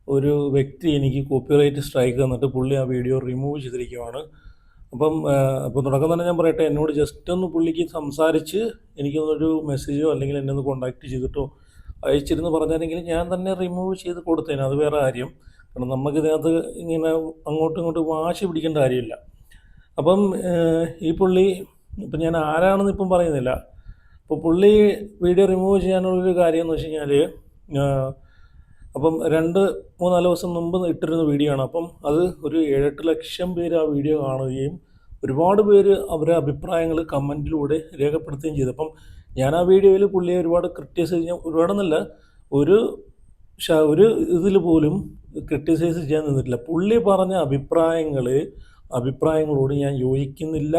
ഒരു വ്യക്തി എനിക്ക് കോപ്പിറൈറ്റ് സ്ട്രൈക്ക് തന്നിട്ട് പുള്ളി ആ വീഡിയോ റിമൂവ് ചെയ്തിരിക്കുകയാണ്. അപ്പോൾ തുടക്കം തന്നെ ഞാൻ പറയട്ടെ, എന്നോട് ജസ്റ്റ് ഒന്ന് പുള്ളിക്ക് സംസാരിച്ച് എനിക്കൊന്നൊരു മെസ്സേജോ അല്ലെങ്കിൽ എന്നെ ഒന്ന് കോൺടാക്റ്റ് ചെയ്തിട്ടോ അയച്ചിരുന്ന് പറഞ്ഞാലെങ്കിൽ ഞാൻ തന്നെ റിമൂവ് ചെയ്ത് കൊടുത്തേനെ. അത് വേറെ കാര്യം. കാരണം നമുക്കിതിനകത്ത് ഇങ്ങനെ അങ്ങോട്ടും ഇങ്ങോട്ടും വാശി പിടിക്കേണ്ട കാര്യമില്ല. അപ്പം ഈ പുള്ളി ഇപ്പം ഞാൻ ആരാണെന്ന് ഇപ്പം പറയുന്നില്ല. അപ്പോൾ പുള്ളി വീഡിയോ റിമൂവ് ചെയ്യാനുള്ളൊരു കാര്യം എന്ന് വെച്ച് കഴിഞ്ഞാൽ, അപ്പം 2-3-4 ദിവസം മുമ്പ് ഇട്ടിരുന്ന വീഡിയോ ആണ്. അപ്പം അത് ഒരു 7-8 ലക്ഷം പേര് ആ വീഡിയോ കാണുകയും ഒരുപാട് പേര് അവരുടെ അഭിപ്രായങ്ങൾ കമൻറ്റിലൂടെ രേഖപ്പെടുത്തുകയും ചെയ്തു. അപ്പം ഞാൻ ആ വീഡിയോയിൽ പുള്ളിയെ ഒരുപാട് ക്രിട്ടിസൈസ് ചെയ്യാൻ, ഒരുപാടെന്നല്ല, ഒരു ഒരു ഇതിൽ പോലും ക്രിട്ടിസൈസ് ചെയ്യാൻ നിന്നിട്ടില്ല. പുള്ളി പറഞ്ഞ അഭിപ്രായങ്ങളോട് ഞാൻ യോജിക്കുന്നില്ല,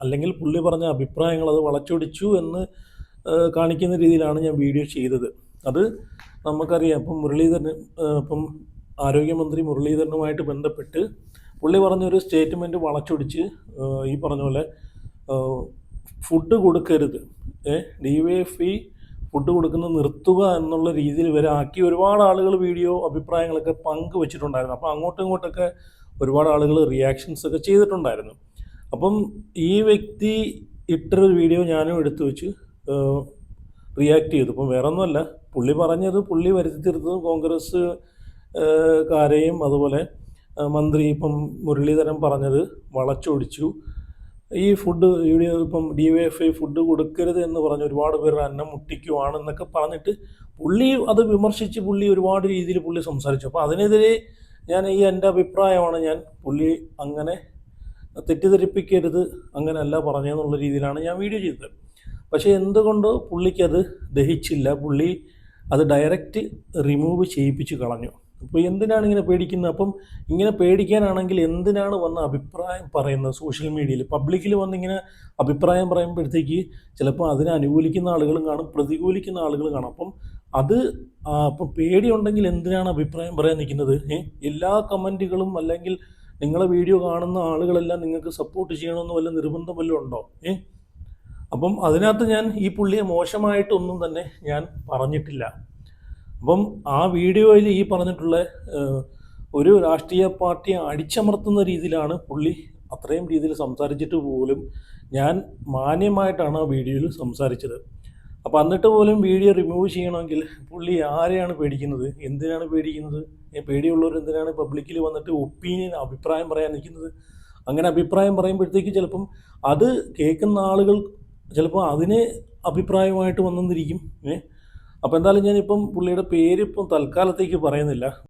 അല്ലെങ്കിൽ പുള്ളി പറഞ്ഞ അഭിപ്രായങ്ങൾ അത് വളച്ചൊടിച്ചു എന്ന് കാണിക്കുന്ന രീതിയിലാണ് ഞാൻ വീഡിയോ ചെയ്തത്. അത് നമുക്കറിയാം. ഇപ്പം ആരോഗ്യമന്ത്രി മുരളീധരനുമായിട്ട് ബന്ധപ്പെട്ട് പുള്ളി പറഞ്ഞൊരു സ്റ്റേറ്റ്മെൻറ്റ് വളച്ചൊടിച്ച് ഈ പറഞ്ഞ പോലെ ഫുഡ് കൊടുക്കരുത്, DYFI ഫുഡ് കൊടുക്കുന്നത് നിർത്തുക എന്നുള്ള രീതിയിൽ വരെ ആക്കി ഒരുപാട് ആളുകൾ വീഡിയോ അഭിപ്രായങ്ങളൊക്കെ പങ്കുവച്ചിട്ടുണ്ടായിരുന്നു. അപ്പോൾ അങ്ങോട്ടും ഇങ്ങോട്ടൊക്കെ ഒരുപാട് ആളുകൾ റിയാക്ഷൻസൊക്കെ ചെയ്തിട്ടുണ്ടായിരുന്നു. അപ്പം ഈ വ്യക്തി ഇട്ടൊരു വീഡിയോ ഞാനും എടുത്തു വെച്ച് റിയാക്ട് ചെയ്തു. ഇപ്പം വേറെ ഒന്നുമല്ല, പുള്ളി പറഞ്ഞത്, പുള്ളി വരുത്തി തീർത്തതും കോൺഗ്രസ് കാരെയും അതുപോലെ മന്ത്രി ഇപ്പം മുരളീധരൻ പറഞ്ഞത് വളച്ചൊടിച്ചു. ഈ വീഡിയോ ഇപ്പം DYFI ഫുഡ് കൊടുക്കരുത് എന്ന് പറഞ്ഞ് ഒരുപാട് പേർ അന്നം മുട്ടിക്കുവാണെന്നൊക്കെ പറഞ്ഞിട്ട് പുള്ളി അത് വിമർശിച്ച് പുള്ളി ഒരുപാട് രീതിയിൽ പുള്ളി സംസാരിച്ചു. അപ്പോൾ അതിനെതിരെ എൻ്റെ അഭിപ്രായമാണ്, ഞാൻ പുള്ളി അങ്ങനെ തെറ്റിദ്ധരിപ്പിക്കരുത്, അങ്ങനെയല്ല പറഞ്ഞതെന്നുള്ള രീതിയിലാണ് ഞാൻ വീഡിയോ ചെയ്തത്. പക്ഷേ എന്തുകൊണ്ടോ പുള്ളിക്കത് ദഹിച്ചില്ല. പുള്ളി അത് ഡയറക്റ്റ് റിമൂവ് ചെയ്യിപ്പിച്ച് കളഞ്ഞു. അപ്പോൾ എന്തിനാണ് ഇങ്ങനെ പേടിക്കുന്നത്? അപ്പം ഇങ്ങനെ പേടിക്കാനാണെങ്കിൽ എന്തിനാണ് വന്ന് അഭിപ്രായം പറയുന്നത്? സോഷ്യൽ മീഡിയയിൽ പബ്ലിക്കിൽ വന്നിങ്ങനെ അഭിപ്രായം പറയുമ്പോഴത്തേക്ക് ചിലപ്പോൾ അതിനെ അനുകൂലിക്കുന്ന ആളുകളും കാണും, പ്രതികൂലിക്കുന്ന ആളുകളും കാണും. അപ്പം പേടിയുണ്ടെങ്കിൽ എന്തിനാണ് അഭിപ്രായം പറയാൻ നിൽക്കുന്നത്? എല്ലാ കമൻറ്റുകളും അല്ലെങ്കിൽ നിങ്ങളെ വീഡിയോ കാണുന്ന ആളുകളെല്ലാം നിങ്ങൾക്ക് സപ്പോർട്ട് ചെയ്യണമെന്ന് വല്ല നിർബന്ധം വല്ലതും ഉണ്ടോ? അപ്പം അതിനകത്ത് ഞാൻ ഈ പുള്ളിയെ മോശമായിട്ടൊന്നും തന്നെ ഞാൻ പറഞ്ഞിട്ടില്ല. അപ്പം ആ വീഡിയോയിൽ ഈ പറഞ്ഞിട്ടുള്ള ഒരു രാഷ്ട്രീയ പാർട്ടിയെ അടിച്ചമർത്തുന്ന രീതിയിലാണ് പുള്ളി അത്രയും രീതിയിൽ സംസാരിച്ചിട്ട് പോലും ഞാൻ മാന്യമായിട്ടാണ് ആ വീഡിയോയിൽ സംസാരിച്ചത്. അപ്പോൾ എന്നിട്ട് പോലും വീഡിയോ റിമൂവ് ചെയ്യണമെങ്കിൽ പുള്ളി ആരെയാണ് പേടിക്കുന്നത്? എന്തിനാണ് പേടിക്കുന്നത്? പേടിയുള്ളവർ എന്തിനാണ് പബ്ലിക്കിൽ വന്നിട്ട് അഭിപ്രായം പറയാൻ നിൽക്കുന്നത്? അങ്ങനെ അഭിപ്രായം പറയുമ്പോഴത്തേക്ക് ചിലപ്പം അത് കേൾക്കുന്ന ആളുകൾ ചിലപ്പോൾ അതിനെ അഭിപ്രായമായിട്ട് വന്നെന്നിരിക്കും. അപ്പോൾ എന്തായാലും ഞാനിപ്പം പുള്ളിയുടെ പേരിപ്പം തൽക്കാലത്തേക്ക് പറയുന്നില്ല.